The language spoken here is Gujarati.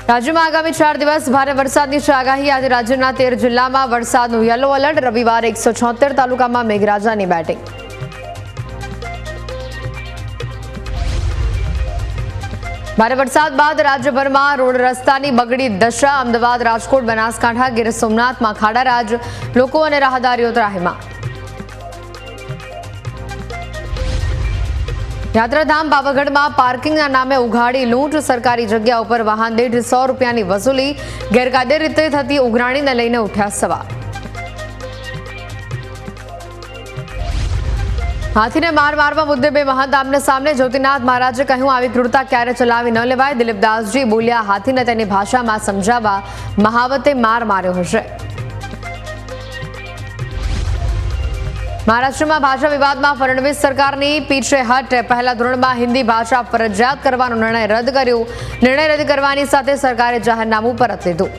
રાજ્યમાં આગામી 4 દિવસ ભારે વરસાદની છે આગાહી। આજે રાજ્યના 13 જિલ્લામાં વરસાદનું યલો એલર્ટ। રવિવારે 176 તાલુકામાં મેઘરાજાની બેટિંગ। ભારે વરસાદ બાદ રાજ્યભરમાં રોડ રસ્તાની બગડી દશા। અમદાવાદ, રાજકોટ, બનાસકાંઠા, ગીર સોમનાથમાં ખાડારાજ, લોકો અને રાહદારીઓ ત્રાહિમામ। યાત્રાધામ પાવાગઢમાં પાર્કિંગના નામે ઉઘાડી લૂંટ। સરકારી જગ્યા ઉપર વાહન દીઠ 100 રૂપિયાની વસૂલી। ગેરકાયદે રીતે થતી ઉઘરાણીને લઈને ઉઠ્યા સવાલ। હાથીને મારવા મુદ્દે બે મહંત આમને સામને। જ્યોતિનાથ મહારાજે કહ્યું, આવી ક્રૂરતા ક્યારે ચલાવી ન લેવાય। દિલીપદાસજી બોલ્યા, હાથીને તેની ભાષામાં સમજાવવા મહાવતે માર માર્યો હશે। મહારાષ્ટ્રમાં ભાષા વિવાદમાં ફડણવીસ સરકારની પીછેહટ। પહેલા ધોરણમાં હિન્દી ભાષા ફરજિયાત કરવાનો નિર્ણય રદ કર્યો। નિર્ણય રદ કરવાની સાથે સરકારે જાહેરનામું પરત લીધું।